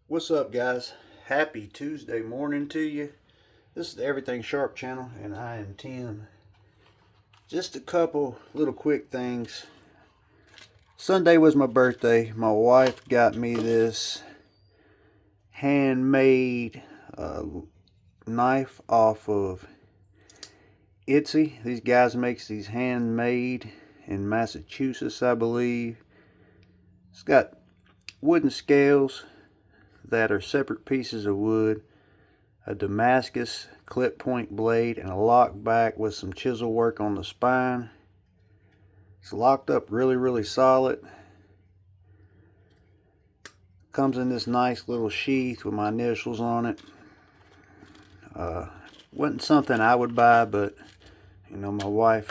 What's up, guys? Happy Tuesday morning to you. This is the Everything Sharp channel, and I am Tim. Just a couple little quick things. Sunday was my birthday. My wife got me this handmade knife off of EDC. These guys makes these handmade in Massachusetts, I believe. It's got wooden scales that are separate pieces of wood, a Damascus clip point blade, and a lock back with some chisel work on the spine. It's locked up really solid. Comes in this nice little sheath with my initials on it. Wasn't something I would buy, but you know, my wife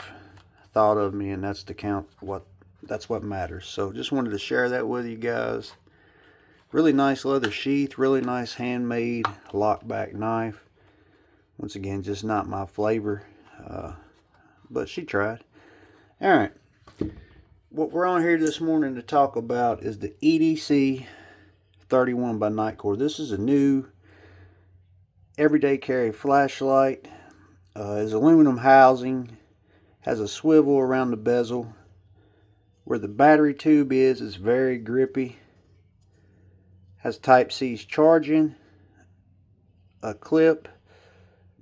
thought of me, and that's what matters. So just wanted to share that with you guys. Really nice leather sheath, really nice handmade lockback knife. Once again, just not my flavor, but she tried. Alright, what we're on here this morning to talk about is the EDC31 by Nightcore. This is a new everyday carry flashlight. It's aluminum housing, has a swivel around the bezel. Where the battery tube is very grippy. Has Type-C's charging, a clip.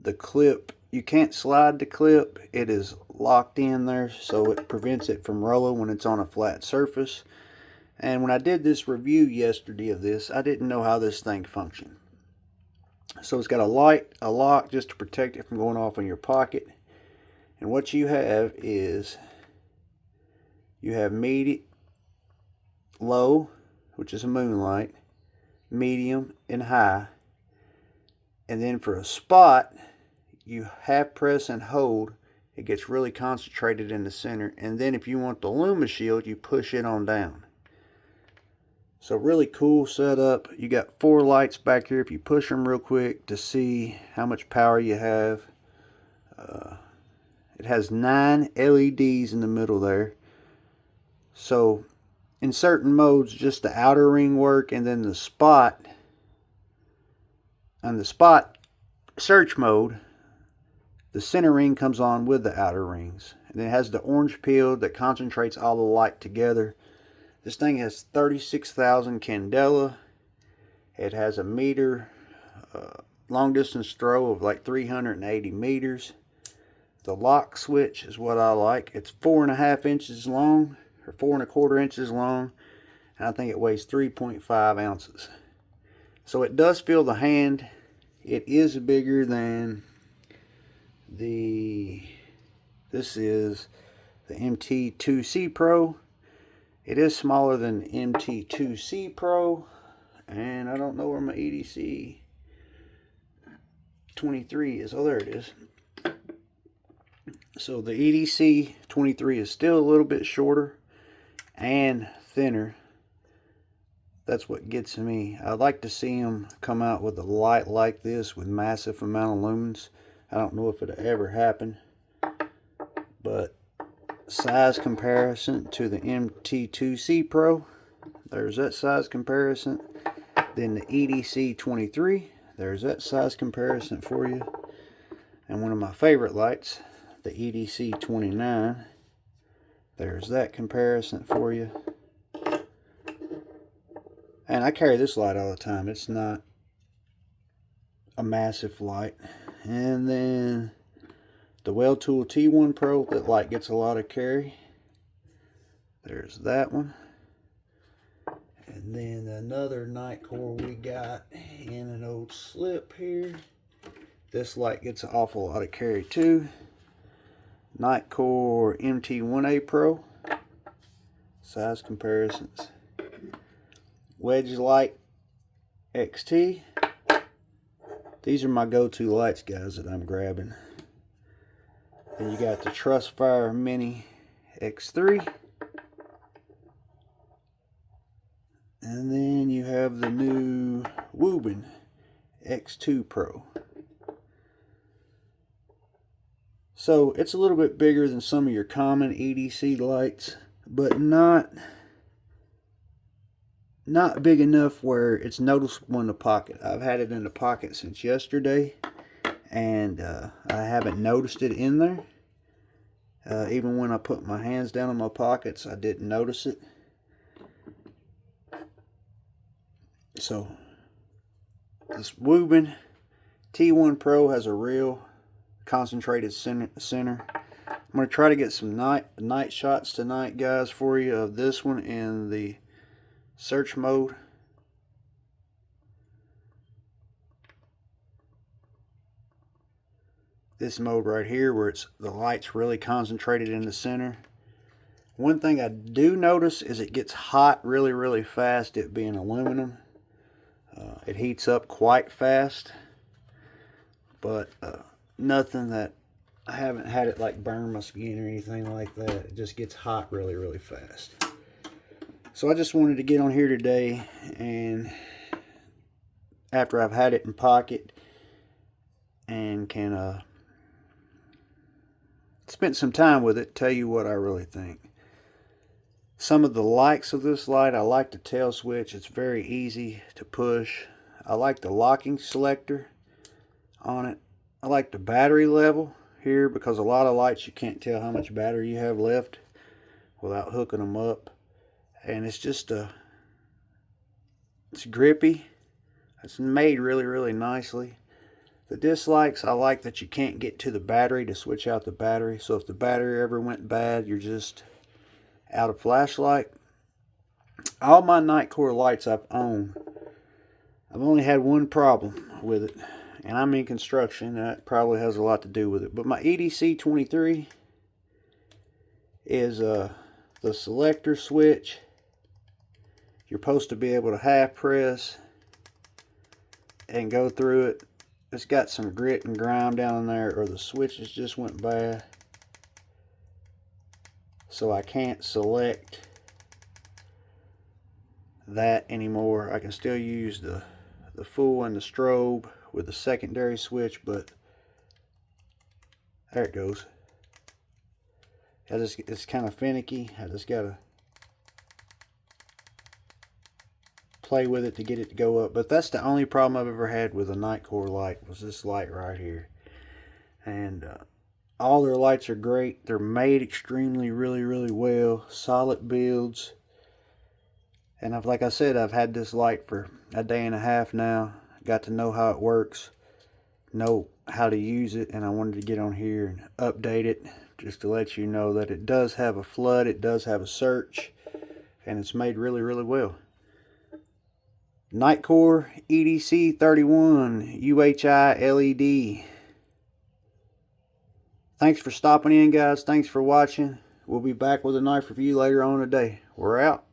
The clip, you can't slide the clip. It is locked in there, so it prevents it from rolling when it's on a flat surface. And when I did this review yesterday of this, I didn't know how this thing functioned. So it's got a lock just to protect it from going off in your pocket. And what you have is, you have medium, low, which is a moonlight, medium, and high. And then for a spot, you half press and hold. It gets really concentrated in the center. And then if you want the Luma shield, you push it on down. So really cool setup. You got 4 lights back here if you push them real quick to see how much power you have. It has 9 LEDs in the middle there. So in certain modes, just the outer ring work, and then the spot. On the spot search mode, the center ring comes on with the outer rings. And then it has the orange peel that concentrates all the light together. This thing has 36,000 candela. It has a meter long distance throw of like 380 meters. The lock switch is what I like. It's 4.5 inches long, or 4.25 inches long, and I think it weighs 3.5 ounces. So it does feel the hand. It is bigger than this is the MT2C Pro. It is smaller than the MT2C Pro, and I don't know where my EDC23 is. Oh, there it is. So the EDC23 is still a little bit shorter and thinner. That's what gets me. I'd like to see them come out with a light like this with massive amount of lumens. I don't know if it'll ever happen, but size comparison to the MT2C Pro, there's that size comparison. Then the EDC23, there's that size comparison for you. And one of my favorite lights, the EDC29, there's that comparison for you. And I carry this light all the time. It's not a massive light. And then the Well Tool T1 Pro, that light gets a lot of carry. There's that one. And then another Nightcore we got in an old slip here. This light gets an awful lot of carry too. Nightcore MT1A Pro. Size comparisons. Wedge Light XT. These are my go-to lights, guys, that I'm grabbing. Then you got the Trustfire Mini X3. And then you have the new Woobin X2 Pro. So it's a little bit bigger than some of your common EDC lights, but not not big enough where it's noticeable in the pocket. I've had it in the pocket since yesterday, and I haven't noticed it in there. Even when I put my hands down in my pockets, I didn't notice it. So this Woburn T1 Pro has a real concentrated center. I'm going to try to get some night shots tonight, guys, for you of this one in the search mode. This mode right here where the light's really concentrated in the center. One thing I do notice is it gets hot really fast, it being aluminum. It heats up quite fast, but nothing that I haven't had it like burn my skin or anything like that. It just gets hot really fast. So I just wanted to get on here today, and after I've had it in pocket and can spent some time with it, tell you what I really think. Some of the likes of this light: I like the tail switch. It's very easy to push. I like the locking selector on it. I like the battery level here, because a lot of lights you can't tell how much battery you have left without hooking them up. And it's just it's grippy. It's made really nicely. The dislikes: I like that you can't get to the battery to switch out the battery. So if the battery ever went bad, you're just out of flashlight. All my Nightcore lights I've owned, I've only had one problem with it, and I'm in construction. That probably has a lot to do with it. But my EDC23 is the selector switch. You're supposed to be able to half press and go through it. It's got some grit and grime down in there, or the switches just went bad. So I can't select that anymore. I can still use the full and the strobe with the secondary switch, but there it goes. It's kind of finicky. I just gotta play with it to get it to go up. But that's the only problem I've ever had with a Nightcore light, was this light right here. And all their lights are great. They're made extremely really well. Solid builds. And like I said, I've had this light for a day and a half now. Got to know how it works, know how to use it, and I wanted to get on here and update it just to let you know that it does have a flood, it does have a search, and it's made really well. Nightcore EDC31 UHI LED. Thanks for stopping in, guys. Thanks for watching. We'll be back with a knife review later on today. We're out.